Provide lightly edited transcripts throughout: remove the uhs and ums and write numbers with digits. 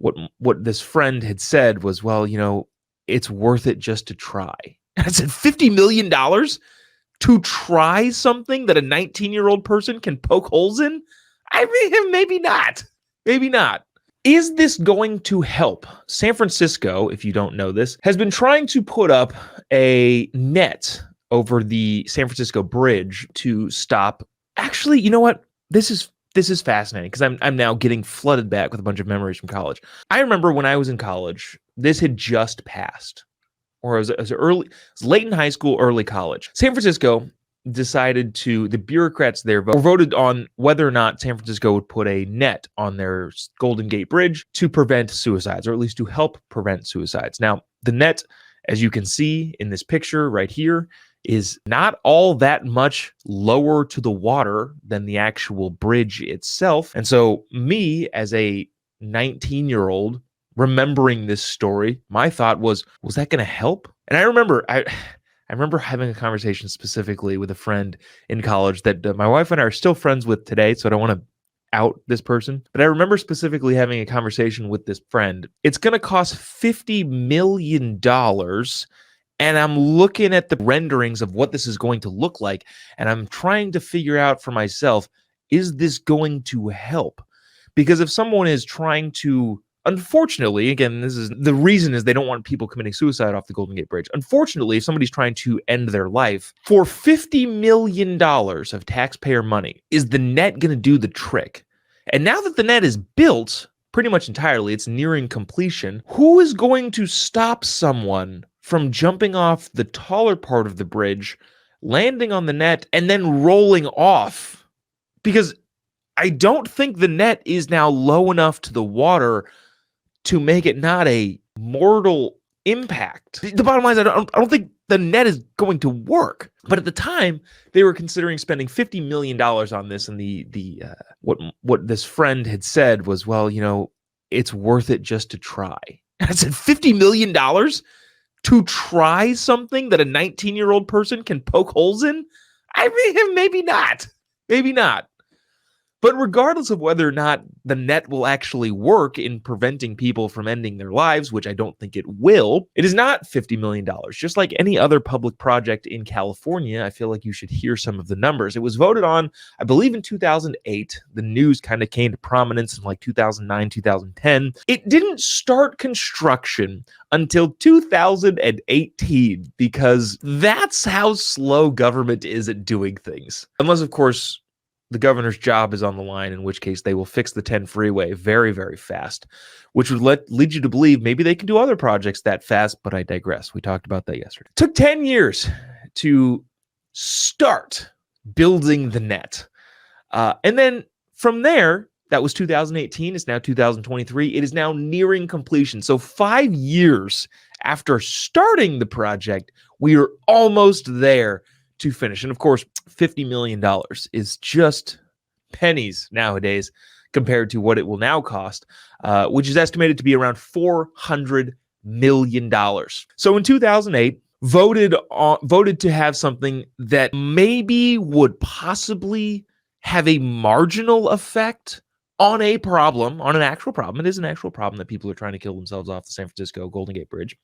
what this friend had said was, well, it's worth it just to try. And I said, $50 million to try something that a 19-year-old person can poke holes in? I mean, maybe not. Maybe not. Is this going to help? San Francisco, if you don't know this, has been trying to put up a net over the San Francisco Bridge to stop. Actually, you know what? This is fascinating because I'm now getting flooded back with a bunch of memories from college. I remember when I was in college, this had just passed, or it was late in high school, early college. San Francisco decided the bureaucrats there voted on whether or not San Francisco would put a net on their Golden Gate Bridge to prevent suicides, or at least to help prevent suicides. Now, the net, as you can see in this picture right here, is not all that much lower to the water than the actual bridge itself. And so me, as a 19-year-old, remembering this story, my thought was that going to help? And I remember having a conversation specifically with a friend in college that my wife and I are still friends with today, so I don't want to out this person. But I remember specifically having a conversation with this friend. It's going to cost $50 million, and I'm looking at the renderings of what this is going to look like, and I'm trying to figure out for myself, is this going to help? Because if someone is trying to, unfortunately, again, this is the reason is they don't want people committing suicide off the Golden Gate Bridge. Unfortunately, if somebody's trying to end their life, for $50 million of taxpayer money, is the net going to do the trick? And now that the net is built pretty much entirely, it's nearing completion, who is going to stop someone from jumping off the taller part of the bridge, landing on the net, and then rolling off? Because I don't think the net is now low enough to the water to make it not a mortal impact. The bottom line is I don't think the net is going to work. But at the time, they were considering spending $50 million on this, and what this friend had said was, well, it's worth it just to try. And I said, $50 million to try something that a 19-year-old person can poke holes in? I mean, maybe not. Maybe not. But regardless of whether or not the net will actually work in preventing people from ending their lives, which I don't think it will, it is not $50 million. Just like any other public project in California, I feel like you should hear some of the numbers. It was voted on, I believe, in 2008. The news kind of came to prominence in like 2009, 2010. It didn't start construction until 2018 because that's how slow government is at doing things. Unless, of course, the governor's job is on the line, in which case they will fix the 10 freeway very, very fast, which would lead you to believe maybe they can do other projects that fast, but I digress. We talked about that yesterday. It took 10 years to start building the net. And then from there, that was 2018. It's now 2023. It is now nearing completion. So 5 years after starting the project, we are almost there to finish. And of course, $50 million is just pennies nowadays compared to what it will now cost, which is estimated to be around $400 million. So in 2008, voted to have something that maybe would possibly have a marginal effect on an actual problem. It is an actual problem that people are trying to kill themselves off the San Francisco Golden Gate Bridge.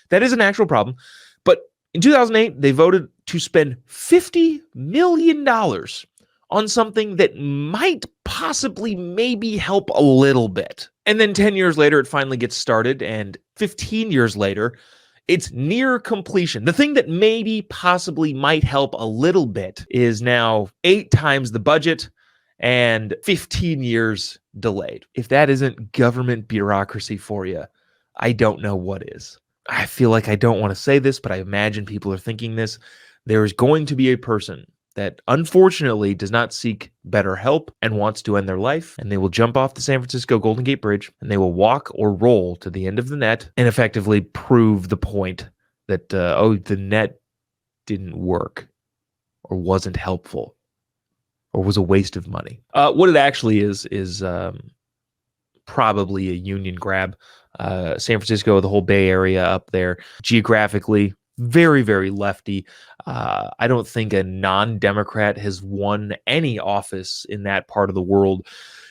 That is an actual problem. But in 2008, they voted to spend $50 million on something that might possibly maybe help a little bit. And then 10 years later, it finally gets started. And 15 years later, it's near completion. The thing that maybe possibly might help a little bit is now 8 times the budget and 15 years delayed. If that isn't government bureaucracy for you, I don't know what is. I feel like I don't want to say this, but I imagine people are thinking this. There is going to be a person that unfortunately does not seek better help and wants to end their life, and they will jump off the San Francisco Golden Gate Bridge, and they will walk or roll to the end of the net and effectively prove the point that, the net didn't work or wasn't helpful or was a waste of money. What it actually is probably a union grab. San Francisco, the whole Bay Area up there, geographically, very, very lefty. I don't think a non-Democrat has won any office in that part of the world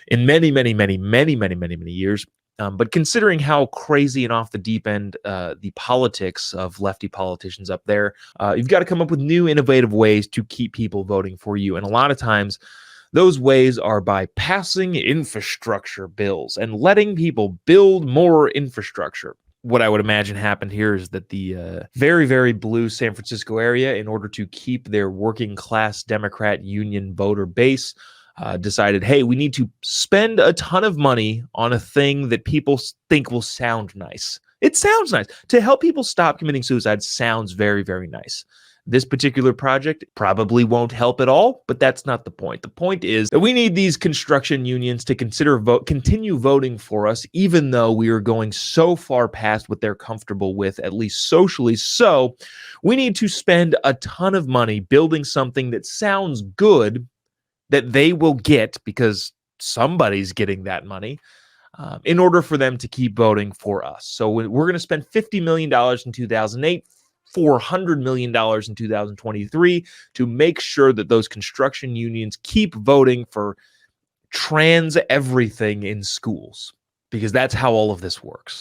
in many, many, many, many, many, many, many years. But considering how crazy and off the deep end the politics of lefty politicians up there, you've got to come up with new, innovative ways to keep people voting for you. And a lot of times, those ways are by passing infrastructure bills and letting people build more infrastructure. What I would imagine happened here is that the very, very blue San Francisco area, in order to keep their working class Democrat union voter base, decided, hey, we need to spend a ton of money on a thing that people think will sound nice. It sounds nice. To help people stop committing suicide sounds very, very nice. This particular project probably won't help at all, but that's not the point. The point is that we need these construction unions to continue voting for us, even though we are going so far past what they're comfortable with, at least socially. So we need to spend a ton of money building something that sounds good, that they will get because somebody's getting that money, in order for them to keep voting for us. So we're going to spend $50 million in 2008, $400 million in 2023 to make sure that those construction unions keep voting for trans everything in schools, because that's how all of this works.